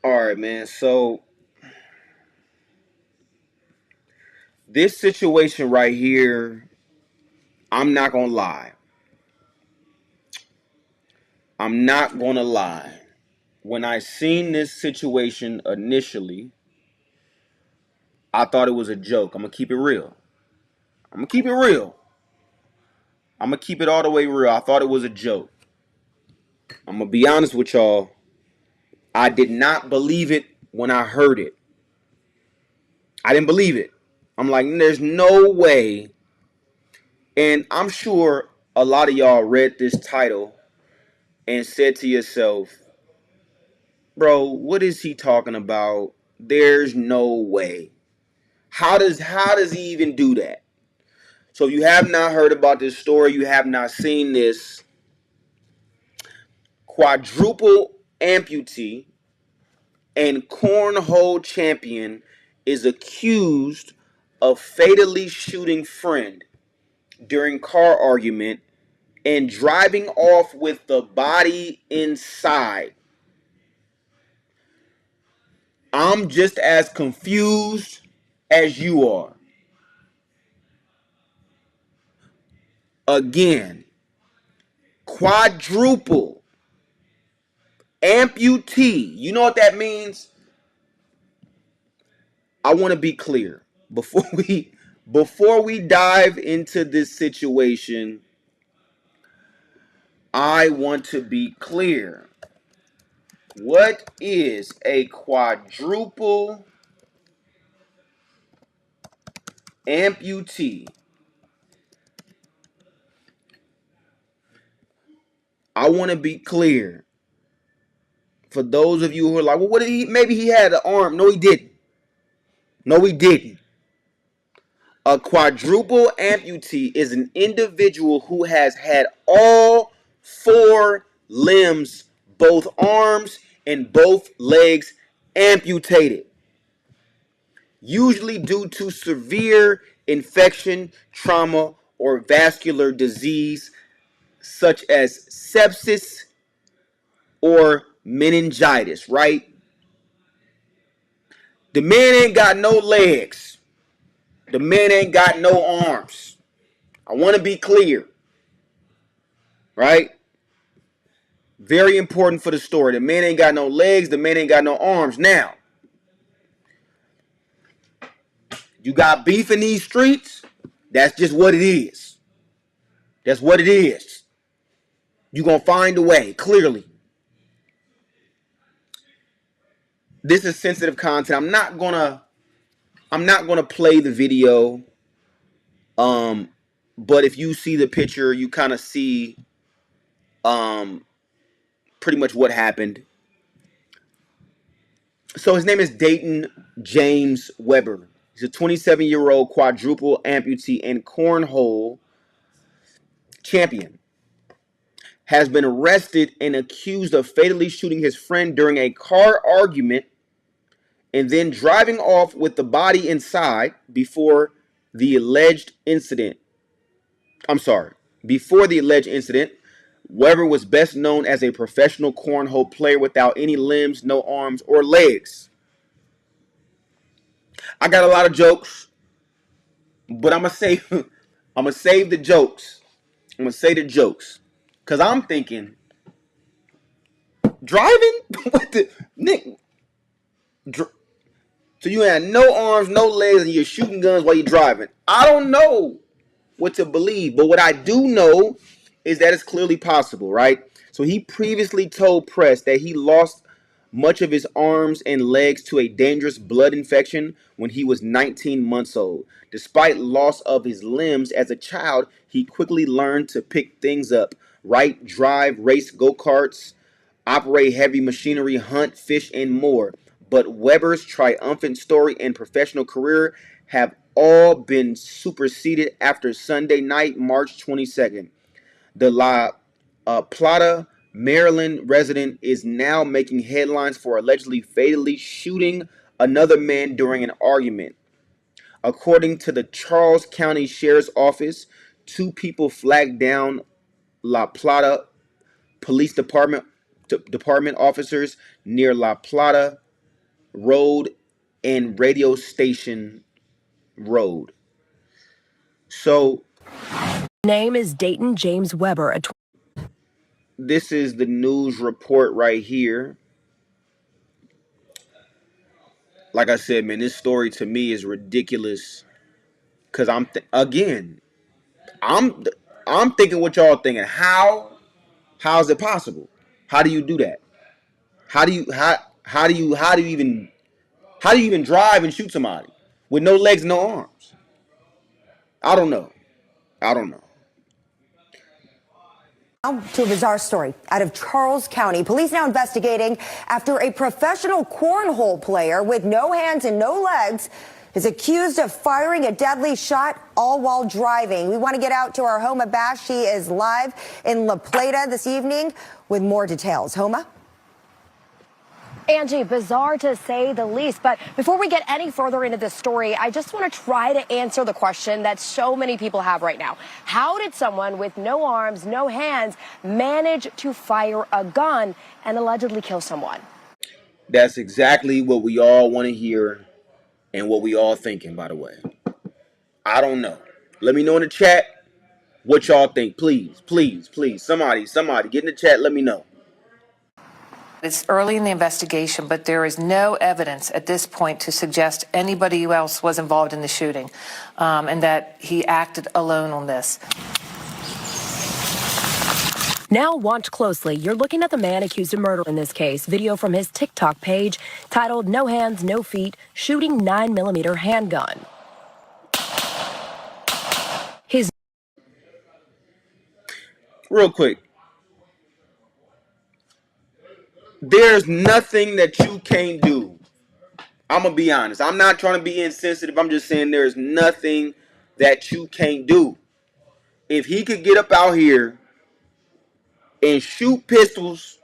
All right, man. So this situation right here, I'm not gonna lie. I'm not gonna lie. When I seen this situation initially, I thought it was a joke. I'm gonna keep it real. I'm gonna keep it real. I'm gonna keep it all the way real. I thought it was a joke. I'm gonna be honest with y'all. I did not believe it when I heard it. I didn't believe it. I'm like, there's no way. And I'm sure a lot of y'all read this title and said to yourself, bro, what is he talking about? There's no way. How does he even do that? So if you have not heard about this story, you have not seen this, quadruple amputee and cornhole champion is accused of fatally shooting friend during car argument and driving off with the body inside. I'm just as confused as you are. Again, quadruple amputee. You know what that means? I want to be clear before we dive into this situation. I want to be clear. What is a quadruple amputee? I want to be clear. For those of you who are like, well, what did he? Maybe he had an arm. No, he didn't. No, he didn't. A quadruple amputee is an individual who has had all four limbs, both arms and both legs amputated, usually due to severe infection, trauma, or vascular disease such as sepsis or meningitis, right? The man ain't got no legs. The man ain't got no arms. I want to be clear, right? Very important for the story. The man ain't got no legs. The man ain't got no arms. Now, you got beef in these streets. That's just what it is. That's what it is. You're going to find a way, clearly. This is sensitive content. I'm not gonna play the video. But if you see the picture, you kind of see pretty much what happened. So his name is Dayton James Weber. He's a 27-year-old quadruple amputee and cornhole champion. Has been arrested and accused of fatally shooting his friend during a car argument and then driving off with the body inside before the alleged incident. Before the alleged incident, Weber was best known as a professional cornhole player without any limbs, no arms, or legs. I got a lot of jokes, but I'm gonna save the jokes. I'm gonna say the jokes, cause I'm thinking driving. What the Nick? So you had no arms, no legs, and you're shooting guns while you're driving. I don't know what to believe, but what I do know is that it's clearly possible, right? So he previously told press that he lost much of his arms and legs to a dangerous blood infection when he was 19 months old. Despite loss of his limbs as a child, he quickly learned to pick things up, write, drive, race go-karts, operate heavy machinery, hunt, fish, and more. But Weber's triumphant story and professional career have all been superseded after Sunday night, March 22nd. The La Plata, Maryland resident is now making headlines for allegedly fatally shooting another man during an argument. According to the Charles County Sheriff's Office, two people flagged down La Plata Police Department officers near La Plata Road and Radio Station Road. So name is Dayton James Weber. This is the news report right here. Like I said, man, this story to me is ridiculous. Cause I'm thinking what y'all thinking. How is it possible? How do you do that? How do you even drive and shoot somebody with no legs, no arms? I don't know. Now to a bizarre story out of Charles County. Police now investigating after a professional cornhole player with no hands and no legs is accused of firing a deadly shot all while driving. We want to get out to our Homa Bash. She is live in La Plata this evening with more details. Homa? Angie, bizarre to say the least. But before we get any further into this story, I just want to try to answer the question that so many people have right now. How did someone with no arms, no hands manage to fire a gun and allegedly kill someone? That's exactly what we all want to hear and what we all thinking, by the way. I don't know. Let me know in the chat what y'all think. Please. Somebody get in the chat. Let me know. It's early in the investigation, but there is no evidence at this point to suggest anybody else was involved in the shooting, and that he acted alone on this. Now watch closely. You're looking at the man accused of murder in this case. Video from his TikTok page titled "No Hands, No Feet, Shooting 9mm Handgun." Real quick. There's nothing that you can't do. I'm going to be honest. I'm not trying to be insensitive. I'm just saying there's nothing that you can't do. If he could get up out here and shoot pistols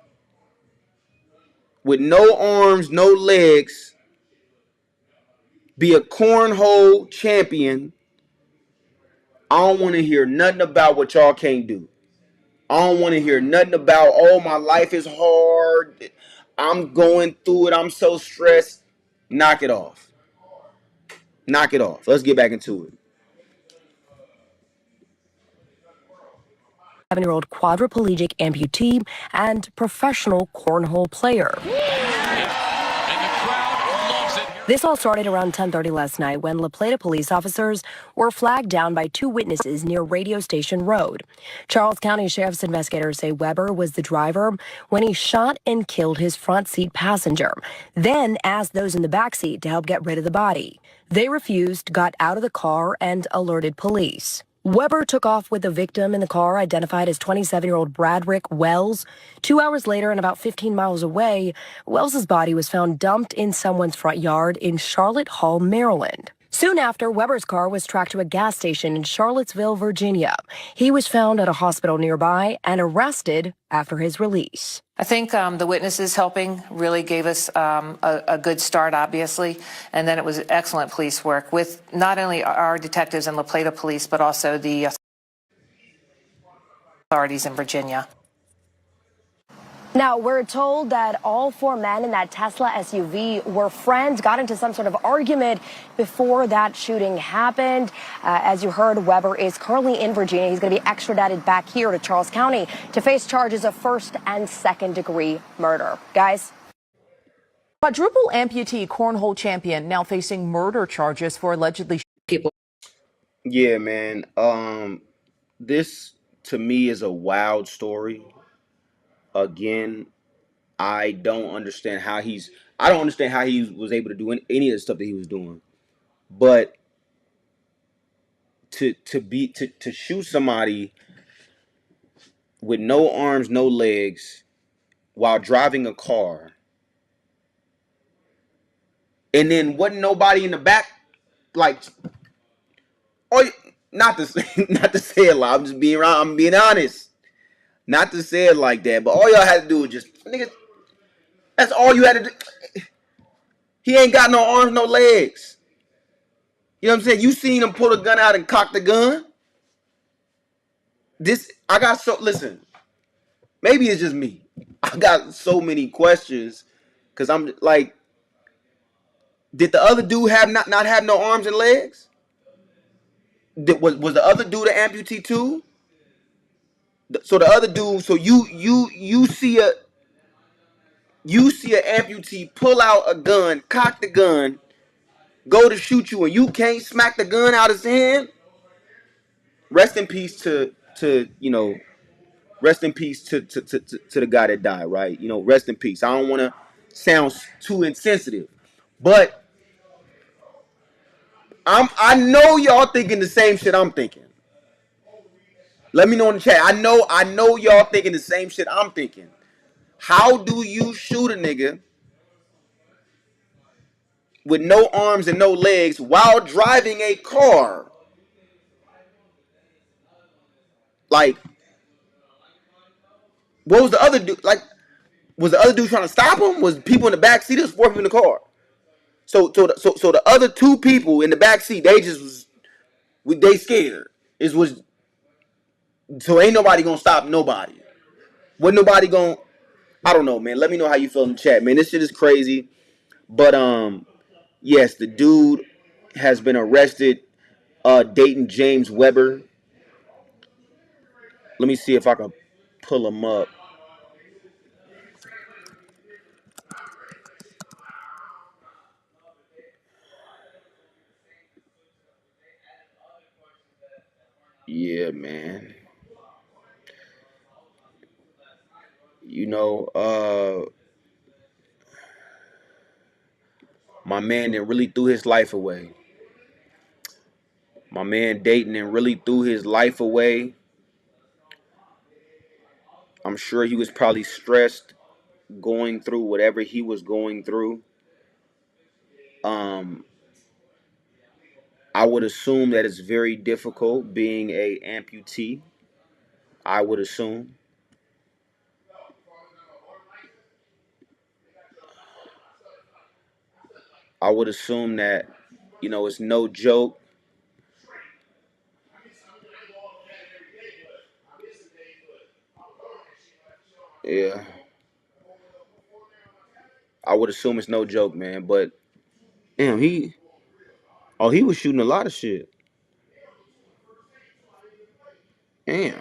with no arms, no legs, be a cornhole champion, I don't want to hear nothing about what y'all can't do. I don't want to hear nothing about, oh, my life is hard. I'm going through it. I'm so stressed. Knock it off. Let's get back into it. 7-year-old quadriplegic amputee and professional cornhole player. This all started around 10:30 last night when La Plata police officers were flagged down by two witnesses near Radio Station Road. Charles County Sheriff's investigators say Weber was the driver when he shot and killed his front seat passenger, then asked those in the back seat to help get rid of the body. They refused, got out of the car, and alerted police. Weber took off with the victim in the car, identified as 27-year-old Bradrick Wells. 2 hours later and about 15 miles away, Wells's body was found dumped in someone's front yard in Charlotte Hall, Maryland. Soon after, Weber's car was tracked to a gas station in Charlottesville, Virginia. He was found at a hospital nearby and arrested after his release. I think the witnesses helping really gave us a good start, obviously, and then it was excellent police work with not only our detectives and La Plata Police, but also the authorities in Virginia. Now, we're told that all four men in that Tesla SUV were friends, got into some sort of argument before that shooting happened. As you heard, Weber is currently in Virginia. He's going to be extradited back here to Charles County to face charges of first and second degree murder. Guys? Quadruple amputee cornhole champion now facing murder charges for allegedly people. Yeah, man. This to me is a wild story. Again, I don't understand how he was able to do any of the stuff that he was doing. But to shoot somebody with no arms, no legs while driving a car, and then wasn't nobody in the back, like, oh, not to say it loud. I'm being honest. Not to say it like that, but all y'all had to do was just, nigga, that's all you had to do. He ain't got no arms, no legs. You know what I'm saying? You seen him pull a gun out and cock the gun? Listen, maybe it's just me. I got so many questions because I'm like, Did the other dude have not have no arms and legs? Was the other dude an amputee too? So the other dude, so you see an amputee pull out a gun, cock the gun, go to shoot you, and you can't smack the gun out of his hand. Rest in peace to rest in peace to the guy that died, right? Rest in peace. I don't want to sound too insensitive, but I know y'all thinking the same shit I'm thinking. Let me know in the chat. I know y'all thinking the same shit I'm thinking. How do you shoot a nigga with no arms and no legs while driving a car? Like, what was the other dude? Like, was the other dude trying to stop him? Was people in the back seat? There's 4 people in the car. So the other 2 people in the back seat, they just was, they scared. So ain't nobody gonna stop nobody. Wasn't nobody gonna, I don't know, man. Let me know how you feel in the chat, man. This shit is crazy. But yes, the dude has been arrested. Dayton James Weber. Let me see if I can pull him up. Yeah, man. My man that really threw his life away. My man Dayton and really threw his life away. I'm sure he was probably stressed going through whatever he was going through. I would assume that it's very difficult being a amputee. I would assume. That, it's no joke. Yeah. I would assume it's no joke, man. But damn, he was shooting a lot of shit. Damn.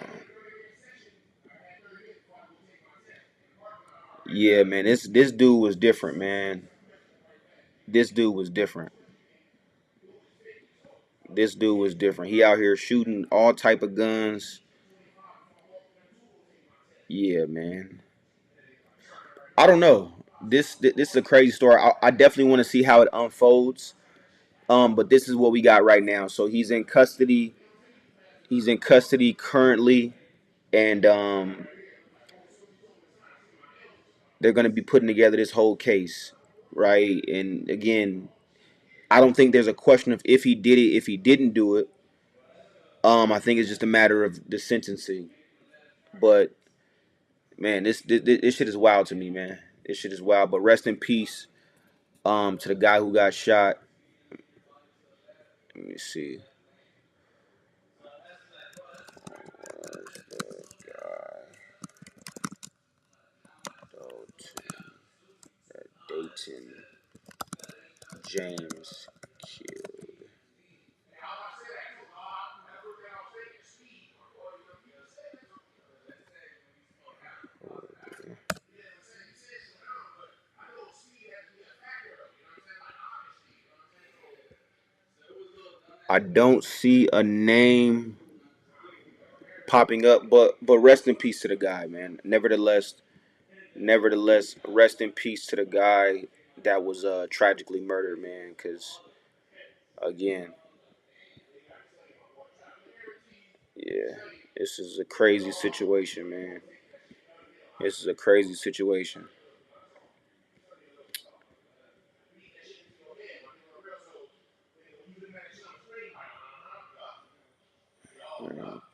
Yeah, man. This dude was different, man. This dude was different. He out here shooting all type of guns. Yeah, man. I don't know. This is a crazy story. I definitely want to see how it unfolds. But this is what we got right now. So he's in custody. He's in custody currently, and they're going to be putting together this whole case, right? And again, I don't think there's a question of if he did it, if he didn't do it. I think it's just a matter of the sentencing. But man, this shit is wild to me, man. This shit is wild. But rest in peace, to the guy who got shot. Let me see. Dayton James killed. I don't see a name popping up, but rest in peace to the guy, man. Nevertheless, rest in peace to the guy that was tragically murdered, man. Because again, yeah, this is a crazy situation, man. This is a crazy situation.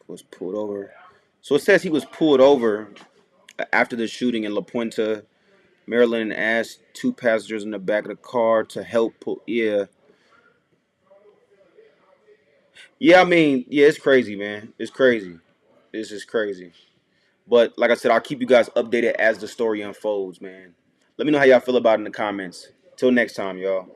Was pulled over. So it says he was pulled over after the shooting in La Puente, Maryland, and asked 2 passengers in the back of the car to help pull. Yeah. Yeah, I mean, yeah, it's crazy, man. It's crazy. This is crazy. But like I said, I'll keep you guys updated as the story unfolds, man. Let me know how y'all feel about it in the comments. Till next time, y'all.